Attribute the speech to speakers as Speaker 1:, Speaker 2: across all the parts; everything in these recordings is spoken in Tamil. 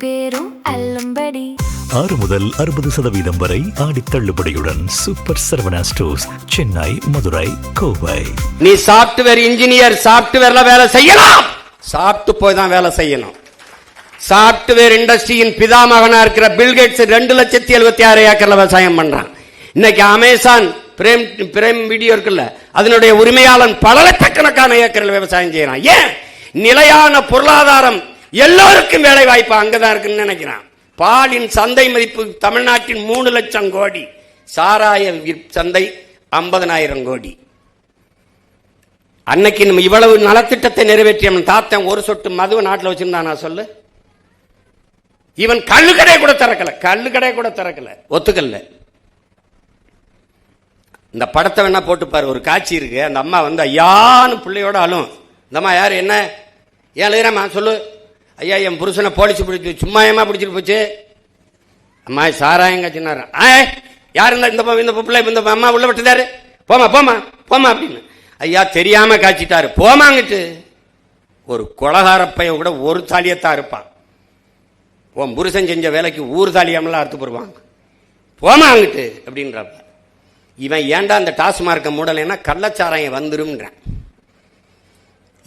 Speaker 1: பேரும் அல்லும்படி
Speaker 2: 6 முதல் 60% வரை ஆடி தள்ளுபடியுடன் சூப்பர் சரவணா ஸ்டோர்ஸ், சென்னை, மதுரை, கோவை.
Speaker 3: நீ சாப்ட்வேர் இன்ஜினியர், சாப்ட்வேர்ல வேலை செய்யலாம், சாப்பிட்டு போய் தான் வேலை செய்யணும். சாப்ட்வேர் இண்டஸ்ட்ரியின் பிதாமகனா இருக்கிற பில்கேட்ஸ் 2,76,000 ஏக்கர்ல விவசாயம் பண்றான். இன்னைக்கு அமேசான் பிரேம் வீடியோ இருக்குல்ல, அதனுடைய உரிமையாளன் பல லட்சக்கணக்கான ஏக்கரில் விவசாயம் செய்யறான். ஏன்? நிலையான பொருளாதாரம், எல்லோருக்கும் வேலை வாய்ப்பு அங்கதான் இருக்குன்னு நினைக்கிறான். பாலின் சந்தை மதிப்பு தமிழ்நாட்டின் 3 லட்சம் கோடி, சாராய சந்தை 50,000 கோடி. அன்னைக்கு நம்ம இவ்வளவு நலத்திட்டத்தை நிறைவேற்றிய தாத்தன் ஒரு சொட்டு மதுவை நாட்டில் வச்சிருந்தானா சொல்லு? இவன் கள்ளுக்கடை கூட திறக்கல, ஒத்துக்கல்ல. இந்த படத்தை வேணா போட்டுப்பாரு, ஒரு காட்சி இருக்கு. அந்த அம்மா வந்து ஐயான்னு பிள்ளையோட அழும். இந்த அம்மா யாரு, என்ன ஏன் எழுதுறமா சொல்லு? ஐயா, என் புருஷனை போலீஸ் பிடிச்சி சும்மா ஏமா பிடிச்சிட்டு போச்சு. அம்மா சாராயங்க சின்னாரு, யாரு இந்த பிள்ளை இந்த அம்மா உள்ள விட்டுதாரு, போமா போமா போமா அப்படின்னு. ஐயா தெரியாம காய்ச்சிட்டாரு, போமாங்கிட்டு. ஒரு கொலகாரப்பைய கூட ஒரு தாலியத்தான் இருப்பான். உன் புருஷன் செஞ்ச வேலைக்கு ஊர் தாலியாமலாம் அறுத்து போடுவாங்க, போமாங்கிட்டு அப்படின்றப்ப. இவன் ஏண்டா அந்த டாஸ்மார்க்க மூடலைன்னா கள்ளச்சாராயம் வந்துரும்ன்றான்.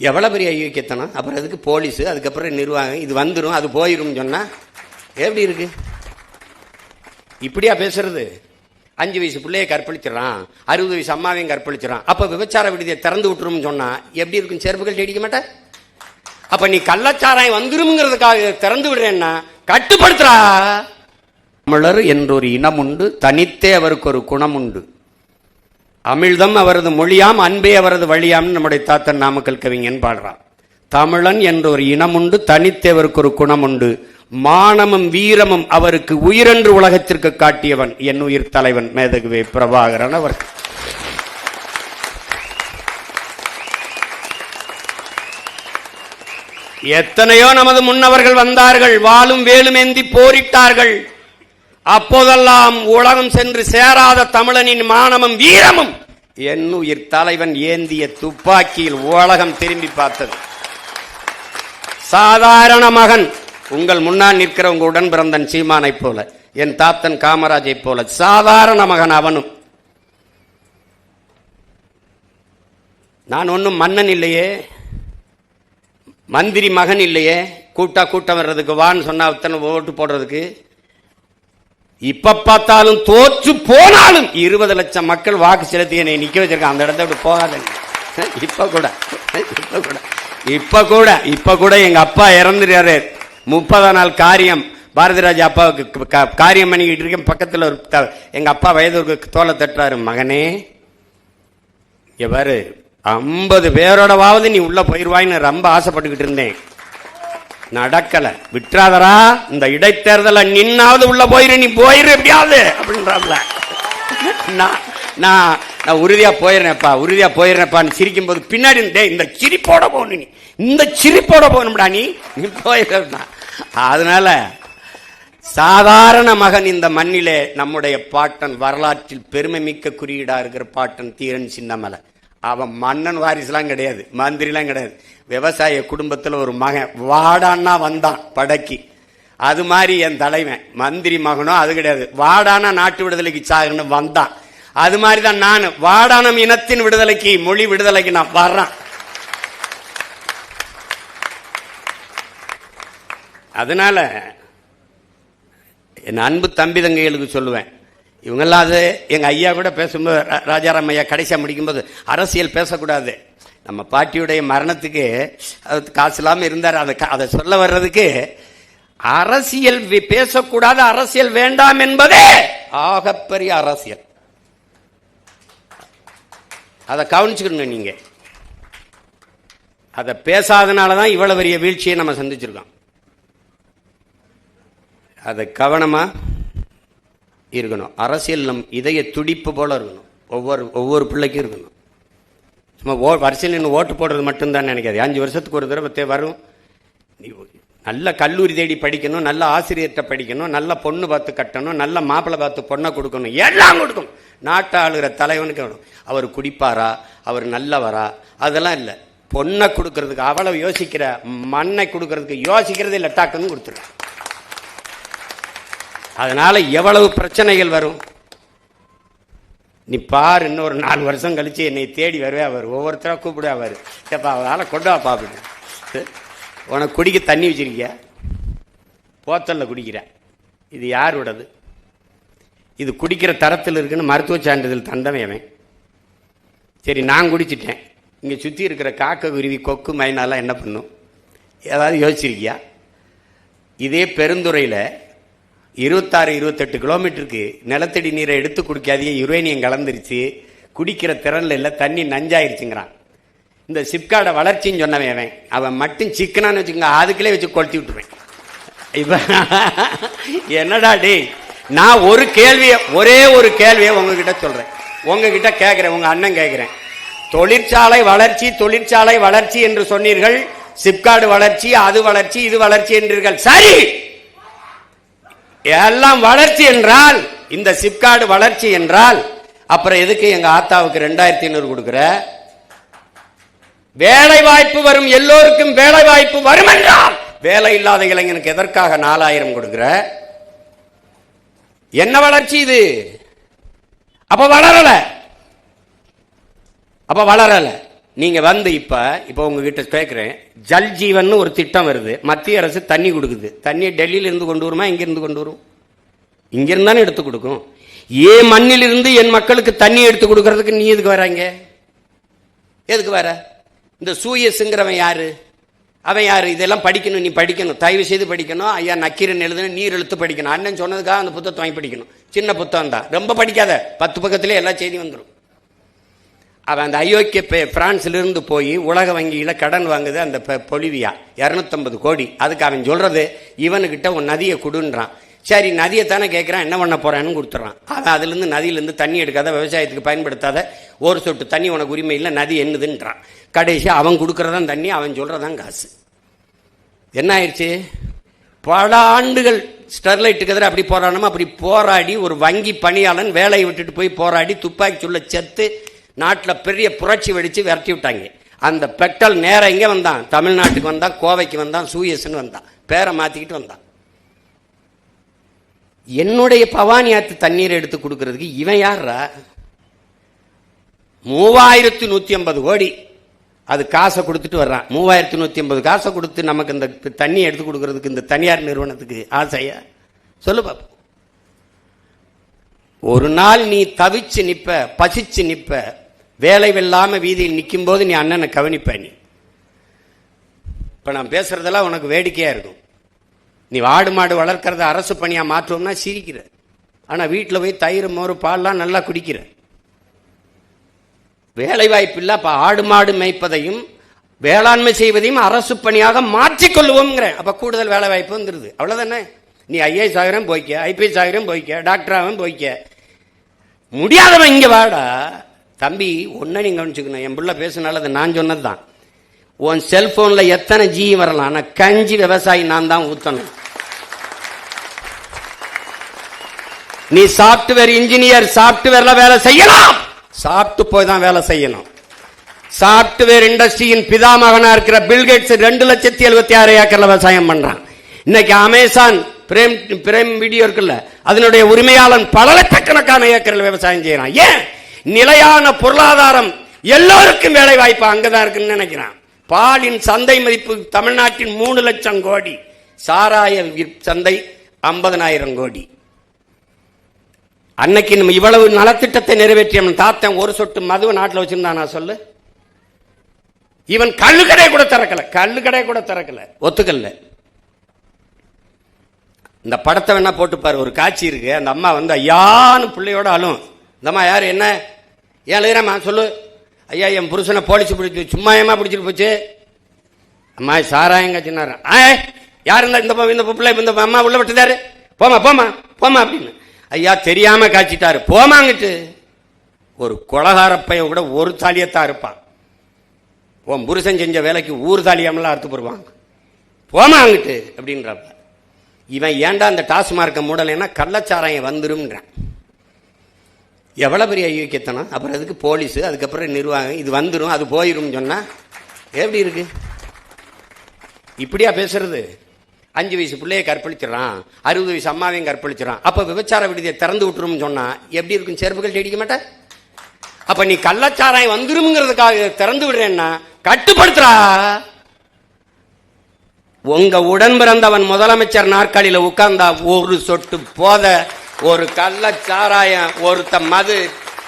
Speaker 3: எவ்வளவு பெரிய ஐக்கியத்தனம். அப்புறம் அதுக்கு போலீஸ், அதுக்கப்புறம் நிர்வாகம், இது வந்துடும் அது போயிடும் சொன்னா எப்படி இருக்கு? இப்படியா பேசுறது? 5 வயசு பிள்ளைய கற்பழிச்சிடறான், 60 வயசு அம்மாவையும் கற்பழிச்சிடறான். அப்ப விபச்சார விடுதியை திறந்து விட்டுரும் சொன்னா எப்படி இருக்கும்? செருப்புகள் அடிக்க மாட்டேன். அப்ப நீ கள்ளச்சாராயம் வந்துரும்ங்கிறதுக்காக திறந்து விடுறேன்னா கட்டுப்படுத்துறா. தமிழர் என்றொரு இனம் உண்டு, தனித்தே அவருக்கு ஒரு குணம் உண்டு. அமிழ்தம் அவரது மொழியாம், அன்பே அவரது வழியாம் நம்முடைய தாத்தன் நாமக்கல் கவிஞன் பாடுறான். தமிழன் என்ற ஒரு இனம் உண்டு, தனித்தேவருக்கு ஒரு குணம் உண்டு. மானமும் வீரமும் அவருக்கு உயிரென்று உலகத்திற்கு காட்டியவன் என் உயிர் தலைவன் மேதகுவே பிரபாகரன் அவர். எத்தனையோ நமது முன்னவர்கள் வந்தார்கள், வாளும் வேலுமேந்தி போரிட்டார்கள். அப்போதெல்லாம் உலகம் சென்று சேராத தமிழனின் மானமும் வீரமும் என் உயிர் தலைவன் ஏந்திய துப்பாக்கியில் உலகம் திரும்பி பார்த்தது. சாதாரண மகன், உங்கள் முன்னால் நிற்கிற உங்க உடன் பிறந்தன் சீமானை போல, என் தாத்தன் காமராஜை போல சாதாரண மகன் அவனும். நான் ஒன்னும் மன்னன் இல்லையே, மந்திரி மகன் இல்லையே, கூட்டம் வர்றதுக்கு வான்னு சொன்னா அத்தனை ஓட்டு போடுறதுக்கு. இப்ப பார்த்தாலும் தோற்று போனாலும் 20 லட்சம் மக்கள் வாக்கு செலுத்தி என்னை நிக்க வச்சிருக்காங்க. அந்த இடத்த விட்டு போகாத. இப்ப கூட எங்க அப்பா இறந்துறாரு. 30ஆம் நாள் காரியம். பாரதிராஜா அப்பாவுக்கு காரியம் பண்ணிக்கிட்டு இருக்கேன். பக்கத்தில் ஒரு எங்க அப்பா வயது தோலை தட்டுறாரு, மகனே எவரு 50 பேரோடவாவது நீ உள்ள போயிருவாயின்னு ரொம்ப ஆசைப்பட்டுக்கிட்டு இருந்தேன். நடக்கல, விட்டுறாதரா. இந்த இடைத்தேர்தல நின்னாவது உள்ள போயிரு, நீ போயிரு எப்படியாவது அப்படின்றாப்ல. நான் உறுதியா போயிடுறேன்ப்பா சிரிக்கும் போது பின்னாடி இந்த சிரிப்போட போகணும், நீ இந்த சிரிப்போட போகணும்டா, நீ போயிடுறா. அதனால சாதாரண மகன் இந்த மண்ணிலே நம்முடைய பாட்டன், வரலாற்றில் பெருமை மிக்க குறியீடா இருக்கிற பாட்டன் தீரன் சின்னமலை. அவன் மன்னன் வாரிசுலாம் கிடையாது, மந்திரிலாம் கிடையாது. விவசாய குடும்பத்தில் ஒரு மகன் வாடான்னா வந்தான் படக்கி. அது மாதிரி என் தலைவன் மந்திரி மகனோ அது கிடையாது, வாடானா நாட்டு விடுதலைக்கு சாகணும் வந்தான். அது மாதிரிதான் நான் வாடானம் இனத்தின் விடுதலைக்கு, மொழி விடுதலைக்கு நான் வர்றேன். அதனால என் அன்பு தம்பி தங்கைகளுக்கு சொல்லுவேன், இவங்கெல்லாம் அது எங்க ஐயா கூட பேசும்போது, ராஜாராம் ஐயா கடைசியா முடிக்கும்போது, அரசியல் பேசக்கூடாது. நம்ம பாட்டியுடைய மரணத்துக்கு காசு இல்லாம இருந்தார். அதை சொல்ல வர்றதுக்கு அரசியல் பேசக்கூடாது, அரசியல் வேண்டாம் என்பதே ஆகப்பெரிய அரசியல். அதை கவனிச்சுக்கணும் நீங்க. அதை பேசாதனாலதான் இவ்வளவு பெரிய வீழ்ச்சியை நம்ம சந்திச்சிருக்கோம். அதை கவனமா இருக்கணும். அரசியல் நம் இதய துடிப்பு போல இருக்கணும், ஒவ்வொரு பிள்ளைக்கும் இருக்கணும். சும்மா வரிசையில் நின்று ஓட்டு போடுறது மட்டும்தான் நினைக்காது. 5 வருஷத்துக்கு ஒரு தடவை வரும். நல்ல கல்லூரி தேடி படிக்கணும், நல்ல ஆசிரியர்கிட்ட படிக்கணும், நல்ல பொண்ணு பார்த்து கட்டணும், நல்ல மாப்பிள்ளை பார்த்து பொண்ணை கொடுக்கணும், எல்லாம் கொடுக்கணும். நாட்டை ஆளுகிற தலைவனுக்கு வேணும். அவர் குடிப்பாரா, அவர் நல்லவரா, அதெல்லாம் இல்லை. பொண்ணை கொடுக்கறதுக்கு அவ்வளவு யோசிக்கிற, மண்ணை கொடுக்கறதுக்கு யோசிக்கிறதே இல்லை, டாக்குன்னு கொடுத்துருவேன். அதனால எவ்வளவு பிரச்சனைகள் வரும். நீ பாரு, இன்னொரு 4 வருஷம் கழிச்சு என்னை தேடி வருவே. அவர் ஒவ்வொருத்தரா கூப்பிடுவார், ஏப்பா அதனால கொண்டு வா பாப்பிட்டு. உனக்கு குடிக்க தண்ணி வச்சிருக்கிய, போத்தல்ல குடிக்கிற, இது யாரோடது? இது குடிக்கிற தரத்தில் இருக்குன்னு மருத்துவ சான்றிதழ் தந்தவன். சரி, நான் குடிச்சிட்டேன். இங்கே சுற்றி இருக்கிற காக்கை, குருவி, கொக்கு, மைனாலாம் என்ன பண்ணும்? ஏதாவது யோசிச்சிருக்கியா? இதே பெருந்துறையில் 26-28 கிலோமீட்டருக்கு நிலத்தடி நீரை எடுத்து குடிக்காதே, யுரேனியம் கலந்துருச்சு, குடிக்கிற திறனில் இல்லை, தண்ணி நஞ்சாயிருச்சுங்கிறான். இந்த சிப்காடை வளர்ச்சின்னு சொன்னவன் அவன் மட்டும் சிக்கனான்னு வச்சுக்கோங்க, அதுக்குள்ளே வச்சு கொளுத்தி விட்டுருவேன். இப்போ என்னடா டே, நான் ஒரு கேள்வியை, ஒரே ஒரு கேள்வியை உங்ககிட்ட சொல்கிறேன், உங்ககிட்ட கேட்குறேன், உங்கள் அண்ணன் கேட்குறேன். தொழிற்சாலை வளர்ச்சி, தொழிற்சாலை வளர்ச்சி என்று சொன்னீர்கள், சிப்காடு வளர்ச்சி, அது வளர்ச்சி, இது வளர்ச்சி என்றீர்கள். சரி, எல்லாம் வளர்ச்சி என்றால், இந்த சிப்காடு வளர்ச்சி என்றால், அப்புறம் எதுக்கு எங்க ஆத்தாவுக்கு 2500 கொடுக்கிற? வேலை வாய்ப்பு வரும், எல்லோருக்கும் வேலை வாய்ப்பு வரும் என்றால், வேலை இல்லாத இளைஞனுக்கு எதற்காக 4000 கொடுக்கிற? என்ன வளர்ச்சி இது? அப்ப வளரல. நீங்க வந்து இப்ப உங்ககிட்ட கேட்கிறேன், ஜல் ஜீவன் ஒரு திட்டம் வருது, மத்திய அரசு தண்ணி கொடுக்குது. தண்ணியை டெல்லியில இருந்து கொண்டு வருமா, இங்க இருந்து கொண்டு வரும்? இங்க இருந்தானே எடுத்து கொடுக்கும். ஏன் மண்ணில் இருந்து என் மக்களுக்கு தண்ணி எடுத்து கொடுக்கறதுக்கு நீ எதுக்கு வராங்க? எதுக்கு வர? இந்த சூயஸ்ங்கிறவன் யாரு? அவன் யாரு? இதெல்லாம் படிக்கணும், நீ படிக்கணும், தயவு செய்து படிக்கணும். ஐயா நக்கீரன் எழுதுன நீர் எழுத்து படிக்கணும். அண்ணன் சொன்னதுக்காக அந்த புத்தகத்தை வாங்கி படிக்கணும். சின்ன புத்தகம் தான், ரொம்ப படிக்காத, 10 பக்கத்திலே எல்லா செய்தியும் வந்துடும். அவன் அந்த அயோக்கிய பிரான்ஸ்ல இருந்து போய் உலக வங்கியில கடன் வாங்குது, அந்த பொலிவியா 250 கோடி. அதுக்கு அவன் சொல்றது, இவனுக்கிட்ட ஒரு நதியை கொடுன்றான். சரி, நதியை தானே கேட்கிறான், என்ன பண்ண போறான்னு கொடுத்துறான். அவன் அதுல இருந்து நதியிலிருந்து தண்ணி எடுக்காத, விவசாயத்துக்கு பயன்படுத்தாத, ஒரு சொட்டு தண்ணி உனக்கு உரிமை இல்லை, நதி என்னதுன்றான். கடைசி அவன் கொடுக்கறதான் தண்ணி, அவன் சொல்றதான் காசு. என்ன ஆயிடுச்சு? பல ஆண்டுகள் ஸ்டெர்லைட்டுக்கு எதிராக அப்படி போராடணுமா, அப்படி போராடி ஒரு வங்கி பணியாளன் வேலையை விட்டுட்டு போய் போராடி துப்பாக்கி சொல்ல செத்து நாட்டில் பெரிய புரட்சி வெடிச்சு விரட்டி விட்டாங்க. அந்த பெட்ரோல் நேரம் எங்கே வந்தான்? தமிழ்நாட்டுக்கு வந்தான், கோவைக்கு வந்தான், சூயஸ்ன்னு வந்தான், பேரை மாத்திக்கிட்டு வந்தான். என்னுடைய பவானி ஆத்து தண்ணீரை எடுத்து கொடுக்கறதுக்கு இவன் யாரா? 3150 கோடி அது காசை கொடுத்துட்டு வர்றான். 3150 காசை கொடுத்து நமக்கு இந்த தண்ணி எடுத்து கொடுக்கறதுக்கு இந்த தனியார் நிறுவனத்துக்கு ஆசையா? சொல்லு பாப்போம். ஒரு நாள் நீ தவிச்சு நிப்ப, பசிச்சு நிப்ப, வேலை வெல்லாம வீதியில் நிற்கும் போது நீ அண்ணனை கவனிப்ப. நீ இப்ப நான் பேசுறதெல்லாம் உனக்கு வேடிக்கையா இருக்கும். நீ ஆடு மாடு வளர்க்கறத அரசு பணியா மாற்றுவோம்னா சிரிக்கிற. ஆனா வீட்டில் போய் தயிர், மோர், பால்லாம் நல்லா குடிக்கிற. வேலை வாய்ப்பு இல்ல. அப்ப ஆடு மாடு மேய்ப்பதையும் வேளாண்மை செய்வதையும் அரசு பணியாக மாற்றிக்கொள்வோம்ங்கிற. அப்ப கூடுதல் வேலை வாய்ப்பு வந்துருது. அவ்வளவுதானே? நீ IAS ஆகிறேன் போய்க்க, IPS ஆகிறேன் போய்க்க, டாக்டர் ஆகும் போய்க்க. முடியாதவன் இங்க வாடா தம்பி. ஒன்ன நீங்க கவனிச்சுக்கணும், என் பிள்ளை பேசினால அதை நான் சொன்னதுதான். உன் செல்போன்ல எத்தனை ஜி வரலாம், ஆனா கஞ்சி விவசாயி நான் தான் ஊத்தணும். நீ சாப்ட்வேர் இன்ஜினியர், சாப்ட்வேர்ல வேலை செய்யலாம், சாப்பிட்டு போய் தான் வேலை செய்யணும். சாப்ட்வேர் இண்டஸ்ட்ரியின் பிதாமகனா இருக்கிற பில்கேட்ஸ் 2,76,000 ஏக்கர்ல விவசாயம் பண்றான். இன்னைக்கு அமேசான் பிரேம் வீடியோ இருக்குல்ல, அதனுடைய உரிமையாளன் பல லட்சக்கணக்கான ஏக்கரில் விவசாயம் செய்யறான். ஏன்? நிலையான பொருளாதாரம், எல்லோருக்கும் வேலை வாய்ப்பு அங்கதான் இருக்குன்னு நினைக்கிறான். பாலின் சந்தை மதிப்பு தமிழ்நாட்டின் 3 லட்சம் கோடி, சாராய சந்தை 50,000 கோடி. அன்னைக்கு நம்ம இவ்வளவு நலத்திட்டத்தை நிறைவேற்றிய தாத்தன் ஒரு சொட்டு மதுவை நாட்டில் வச்சிருந்தானா சொல்லு? இவன் கள்ளுக்கடை கூட திறக்கல, ஒத்துக்கல்ல. இந்த படத்தை வேணா போட்டுப்பாரு, ஒரு காட்சி இருக்கு. அந்த அம்மா வந்து ஐயான்னு பிள்ளையோட அழும். இந்த அம்மா யாரு, என்ன ஏன் எழுதுறாமா சொல்லு? ஐயா, என் புருஷனை போலீஸ் பிடிச்சி, சும்மா ஏமா பிடிச்சிட்டு போச்சு. அம்மா சாராயங்க சின்னாரு. யாரு இந்த பிள்ளை, இந்த அம்மா உள்ள விட்டுதாரு, போமா போமா போமா அப்படின்னு. ஐயா தெரியாம காய்ச்சிட்டாரு, போமாங்கிட்டு. ஒரு கொலகாரப்பைய கூட ஒரு தாலியத்தான் இருப்பான். உன் புருஷன் செஞ்ச வேலைக்கு ஊர் தாலியாமெல்லாம் அறுத்து போடுவாங்க, போமாங்கிட்டு அப்படின்றப்ப. இவன் ஏண்டா அந்த டாஸ்மார்க்கை மூடலைன்னா கள்ளச்சாராயம் வந்துரும்ன்றான். எவ்வளவு பெரிய ஐயோக்கியத்தனம். அப்புறம் அதுக்கு போலீஸ், அதுக்கப்புறம் நிர்வாகம், இது வந்துடும் அது போயிரும் சொன்னா எப்படி இருக்கு? இப்படியா பேசுறது? 5 வயசு பிள்ளையை கற்பழிச்சிடறான், 60 வயசு அம்மாவையும் கற்பழிச்சிடறான். அப்ப விபச்சார விடுதியை திறந்து விட்டுரும்னு சொன்னா எப்படி இருக்கும்? செருப்புகள் அடிக்க மாட்டேன். அப்ப நீ கள்ளச்சாராயம் வந்துருங்கிறதுக்காக திறந்து விடுறேன்னா கட்டுப்படுத்துறா. உங்க உடன் பிறந்தவன் முதலமைச்சர் நாற்காலியில உட்கார்ந்தா ஒரு சொட்டு போத, ஒரு கள்ளச்சாராயம், ஒருத்த மது,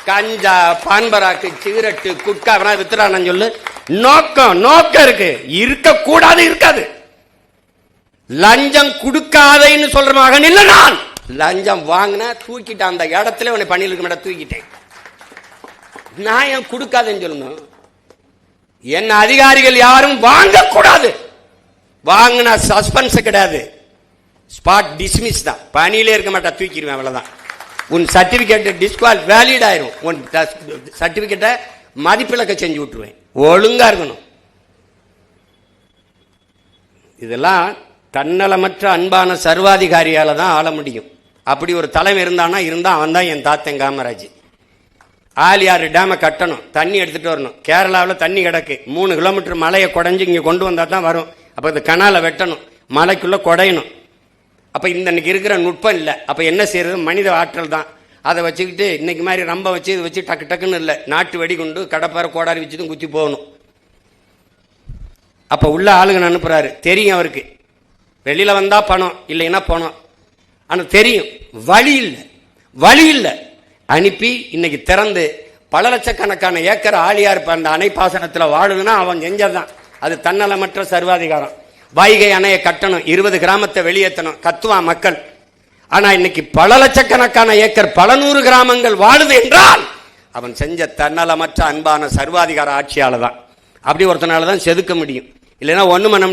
Speaker 3: கஞ்சா, பான்பராக்கு, சிகரெட்டு, குட்கா வித்துறான்னு சொல்லு. நோக்கம் இருக்கு, இருக்க கூடாது, இருக்காது. லஞ்சம் கொடுக்காதேன்னு சொல்ற மகன் இல்ல நான். லஞ்சம் வாங்கினா தூக்கிட்டேன், அந்த இடத்துல உன்னை பணியில் இருக்க மாட்டேன், தூக்கிட்டேன். நான் ஏன் கொடுக்காதேன்னு சொல்லணும்? என்ன அதிகாரிகள் யாரும் வாங்க கூடாது. வாங்கினா சஸ்பென்ஸ் கிடையாது, ஸ்பாட் டிஸ்மிஸ் தான். பணியிலே இருக்க மாட்டா, தூக்கிடுவேன், அவ்வளவுதான். உன் சர்டிபிகேட் டிஸ்குவால் வேலிட் ஆயிரும். உன் சர்டிபிகேட்டை மதிப்பிழக்க செஞ்சு விட்டுருவேன். ஒழுங்கா இருக்கணும். இதெல்லாம் தன்னலமற்ற அன்பான சர்வாதிகாரியால தான் ஆள முடியும். அப்படி ஒரு தலைமை இருந்தானா அவன் தான் என் தாத்தன் காமராஜ். ஆலியாறு டேமை கட்டணும், தண்ணி எடுத்துட்டு வரணும். கேரளாவில் தண்ணி கிடக்கு, 3 கிலோமீட்டர் மலையை குடைஞ்சு இங்கே கொண்டு வந்தா தான் வரும். அப்போ இந்த கனாலை வெட்டணும், மலைக்குள்ள குடையணும். அப்போ இன்னைக்கு இருக்கிற நுட்பம் இல்லை. அப்போ என்ன செய்யறது? மனித ஆற்றல் தான். அதை வச்சுக்கிட்டு இன்னைக்கு மாதிரி ரொம்ப வச்சு இதை வச்சு டக்கு டக்குன்னு இல்லை, நாட்டு வெடி கொண்டு கடப்பாறை கோடாரி வச்சுட்டு குத்தி போகணும். அப்போ உள்ள ஆளுங்க அனுப்புறாரு, தெரியும் அவருக்கு. வெளியில வந்தா பணம், இல்லைன்னா பணம். ஆனால் தெரியும் வழி இல்லை. அனுப்பி இன்னைக்கு திறந்து பல லட்சக்கணக்கான ஏக்கர் ஆழியார் அந்த அணை பாசனத்தில் வாழுதுன்னா அவன் செஞ்சதான். அது தன்னலமற்ற சர்வாதிகாரம். வைகை அணையை கட்டணும், 20 கிராமத்தை வெளியேற்றணும், கத்துவான் மக்கள். ஆனா இன்னைக்கு பல லட்சக்கணக்கான ஏக்கர், பல 100 கிராமங்கள் வாழுது என்றால் அவன் செஞ்ச தன்னலமற்ற அன்பான சர்வாதிகார ஆட்சியால தான். அப்படி ஒருத்தனால தான் செதுக்க முடியும், இல்லைன்னா ஒன்றும் பண்ண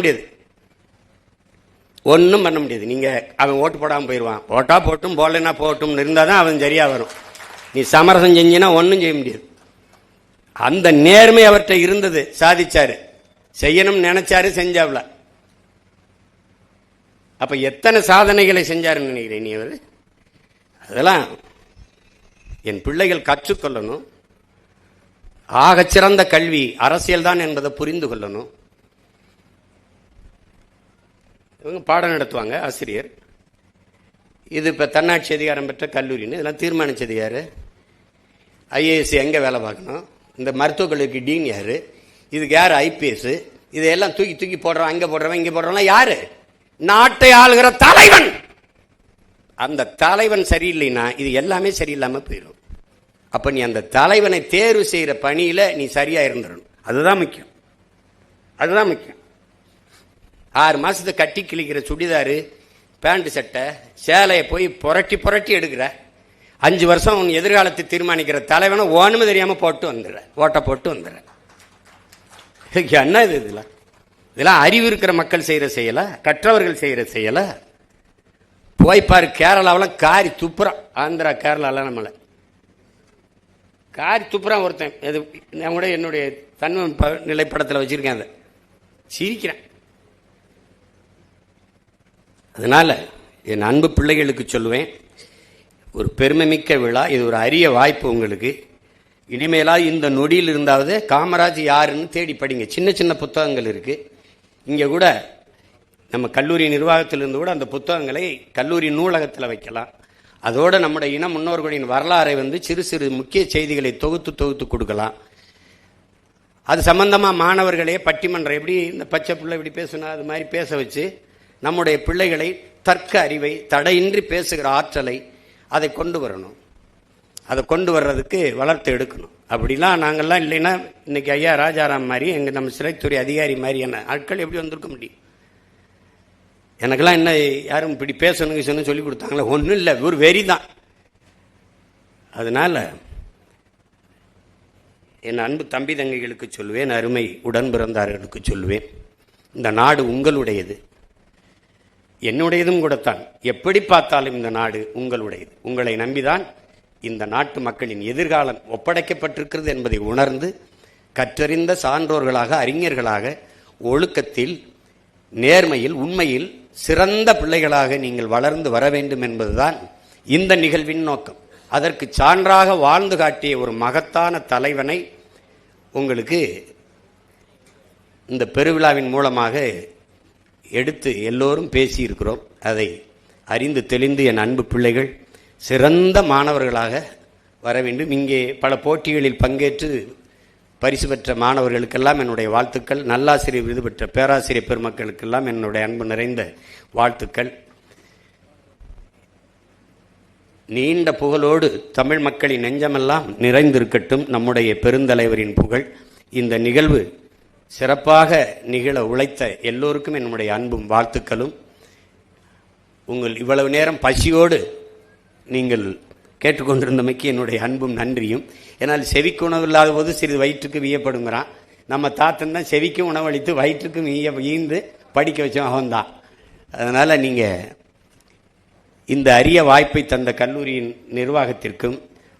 Speaker 3: முடியாது. நீங்க அவன் ஓட்டு போடாமல் போயிடுவான். போட்டா போட்டும், போடலைன்னா போட்டும் இருந்தால் தான் அவன் சரியா வரும். நீ சமரசம் செஞ்சினா ஒன்றும் செய்ய முடியாது. அந்த நேர்மை அவர்கிட்ட இருந்தது, சாதிச்சாரு. செய்யணும்னு நினைச்சாரு, செஞ்சாவ்ல. அப்ப எத்தனை சாதனைகளை செஞ்சாருன்னு நினைக்கிறேன் நீ? அவர் அதெல்லாம் என் பிள்ளைகள் கற்றுக்கொள்ளணும். ஆகச்சிறந்த கல்வி அரசியல் தான் என்பதை புரிந்து கொள்ளணும். இவங்க பாடம் நடத்துவாங்க, ஆசிரியர். இது இப்போ தன்னாட்சி அதிகாரம் பெற்ற கல்லூரின்னு இதெல்லாம் தீர்மானிச்சது யாரு? ஐஏஎஸ் எங்கே வேலை பார்க்கணும், இந்த மருத்துவக் கல்லூரிக்கு டீன் யாரு, இதுக்கு யார் ஐபிஎஸ், இதையெல்லாம் தூக்கி தூக்கி போடுறவன், அங்கே போடுறவன், இங்கே போடுறவன் யாரு? நாட்டை ஆளுகிற தலைவன். அந்த தலைவன் சரியில்லைன்னா இது எல்லாமே சரியில்லாமல் போயிடும். அப்போ நீ அந்த தலைவனை தேர்வு செய்கிற பணியில் நீ சரியாக இருந்துடணும். அதுதான் முக்கியம். 6 மாசத்தை கட்டி கிழிக்கிற சுடிதாரு, பேண்ட், சட்டை, சேலையை போய் புரட்டி எடுக்கிற 5 வருஷம் உன் எதிர்காலத்தை தீர்மானிக்கிற தலைவனை ஒண்ணுமே தெரியாம போட்டு வந்துடுற, ஓட்ட போட்டு வந்துடுற. என்ன இது? இதெல்லாம் அறிவு இருக்கிற மக்கள் செய்யற செய்யல, கற்றவர்கள் செய்யற செய்யல. போய்ப்பாரு, கேரளாவில் காரி துப்புறான். ஆந்திரா, கேரளாவில் நம்மளை காரி துப்புறான் ஒருத்தன். நான் கூட என்னுடைய தன்மை நிலைப்படத்தில் வச்சிருக்கேன், அதை சிரிக்கிறேன். அதனால என் அன்பு பிள்ளைகளுக்கு சொல்லுவேன், ஒரு பெருமைமிக்க விழா இது, ஒரு அரிய வாய்ப்பு உங்களுக்கு. இனிமேலா இந்த நொடியில் இருந்தாவது காமராஜ் யாருன்னு தேடி படிங்க. சின்ன சின்ன புத்தகங்கள் இருக்கு. இங்கே கூட நம்ம கல்லூரி நிர்வாகத்திலிருந்து கூட அந்த புத்தகங்களை கல்லூரி நூலகத்தில் வைக்கலாம். அதோட நம்முடைய இன முன்னோர்களின் வரலாறை சிறு சிறு முக்கிய செய்திகளை தொகுத்து கொடுக்கலாம். அது சம்பந்தமாக மாணவர்களே பட்டிமன்றம், எப்படி இந்த பச்சை பிள்ளை இப்படி பேசுனா அது மாதிரி பேச வச்சு நம்முடைய பிள்ளைகளை தர்க்க அறிவை, தடையின்றி பேசுகிற ஆற்றலை அதை கொண்டு வரணும். அதை கொண்டு வர்றதுக்கு வளர்த்து எடுக்கணும். அப்படிலாம் நாங்கள்லாம் இல்லைன்னா இன்னைக்கு ஐயா ராஜாராம் மாதிரி, நம்ம சிறைத்துறை அதிகாரி மாதிரியான ஆட்கள் எப்படி வந்திருக்க முடியும்? எனக்கெல்லாம் என்ன யாரும் இப்படி பேசணுங்க சொல்லி கொடுத்தாங்களே? ஒன்றும் இல்லை, ஒரு வெறி தான். அதனால என் அன்பு தம்பி தங்கைகளுக்கு சொல்லுவேன், அருமை உடன் பிறந்தார்களுக்கு சொல்லுவேன், இந்த நாடு உங்களுடையது, என்னுடையதும் கூடத்தான். எப்படி பார்த்தாலும் இந்த நாடு உங்களுடையது. உங்களை நம்பிதான் இந்த நாட்டு மக்களின் எதிர்காலம் ஒப்படைக்கப்பட்டிருக்கிறது என்பதை உணர்ந்து கற்றறிந்த சான்றோர்களாக, அறிஞர்களாக, ஒழுக்கத்தில், நேர்மையில், உண்மையில் சிறந்த பிள்ளைகளாக நீங்கள் வளர்ந்து வர வேண்டும் என்பதுதான் இந்த நிகழ்வின் நோக்கம். அதற்கு சான்றாக வாழ்ந்து காட்டிய ஒரு மகத்தான தலைவனை உங்களுக்கு இந்த பெருவிழாவின் மூலமாக எடுத்து எல்லோரும் பேசியிருக்கிறோம். அதை அறிந்து தெளிந்து என் அன்பு பிள்ளைகள் சிறந்த மாணவர்களாக வர வேண்டும். இங்கே பல போட்டிகளில் பங்கேற்று பரிசு பெற்ற மாணவர்களுக்கெல்லாம் என்னுடைய வாழ்த்துக்கள். நல்லாசிரியர் விருது பெற்ற பேராசிரியர் பெருமக்களுக்கெல்லாம் என்னுடைய அன்பு நிறைந்த வாழ்த்துக்கள். நீண்ட புகழோடு தமிழ் மக்களின் நெஞ்சமெல்லாம் நிறைந்திருக்கட்டும் நம்முடைய பெருந்தலைவரின் புகழ். இந்த நிகழ்வு சிறப்பாக நிகழ உழைத்த எல்லோருக்கும் என்னுடைய அன்பும் வாழ்த்துக்களும். உங்கள் இவ்வளவு நேரம் பசியோடு நீங்கள் கேட்டுக்கொண்டிருந்தமைக்கு என்னுடைய அன்பும் நன்றியும். ஏன்னால் செவிக்கு உணவு இல்லாத போது சிறிது வயிற்றுக்கு வீயப்படுங்கிறான். நம்ம தாத்தன் தான் செவிக்கும் உணவளித்து வயிற்றுக்கும் ஈந்து படிக்க வச்சோம் அவன்தான். அதனால் நீங்கள் இந்த அரிய வாய்ப்பை தந்த கல்லூரியின் நிர்வாகத்திற்கும்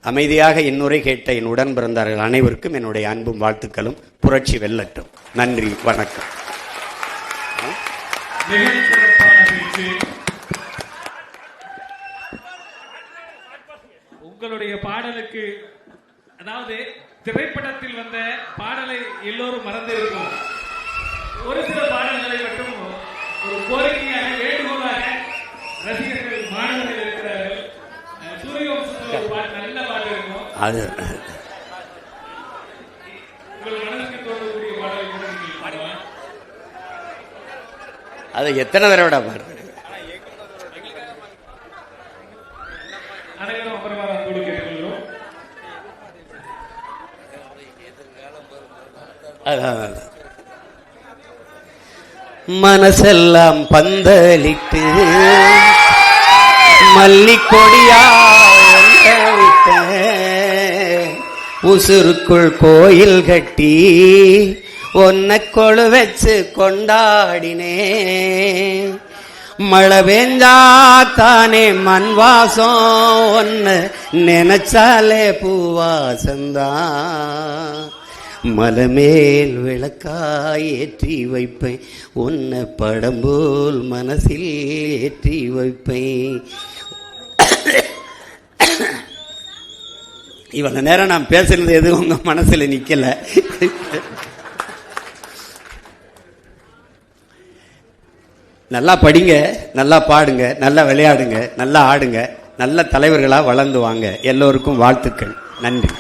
Speaker 3: அமைதியாக இன்னுரை கேட்ட என் உடன் பிறந்தார்கள் அனைவருக்கும் என்னுடைய அன்பும் வாழ்த்துக்களும். புரட்சி வெல்லட்டும். நன்றி, வணக்கம்.
Speaker 4: உங்களுடைய பாடலுக்கு, அதாவது திரைப்படத்தில் வந்த பாடலை எல்லோரும் மறந்திருக்கும். ஒரு சில பாடல்களை மட்டும் ஒரு கோரிக்கையாக வேண்டுகோளாக ரசிகர்கள் மாணவர்கள் இருக்கிறார்கள். சூரியவம்சத்தில் ஒரு பாட்டு, நல்ல பாட்டு இருக்கும்.
Speaker 3: அது
Speaker 4: உங்கள் மனசுக்கு தோன்றக்கூடிய பாடலை கூட நீங்கள் பாடலாம்.
Speaker 3: அதை எத்தனை தடவை பாடுறது?
Speaker 4: அனைவரும் அப்புறமா கூட கேட்டுக்கொள்கிறோம்.
Speaker 3: மனசெல்லாம் பந்தலிட்டு மல்லிக்கொடியா விட்ட உசுருக்குள் கோயில் கட்டி ஒன்ன கொழு வச்சு கொண்டாடினே. மழை பெஞ்சா தானே மண் வாசம், ஒன்னு நினைச்சாலே பூவாசந்தான். மலை மேல் விளக்காய் ஏற்றி வைப்பேன், உன்னை படம் போல் மனசில் ஏற்றி வைப்பேன். இவ்வளவு நேரம் நான் பேசுறது எதுவும் உங்க மனசுல நிக்கல. நல்லா படிங்க, நல்லா பாடுங்க, நல்லா விளையாடுங்க, நல்லா ஆடுங்க, நல்ல தலைவர்களா வளர்ந்து வாங்க. எல்லோருக்கும் வாழ்த்துக்கள். நன்றி.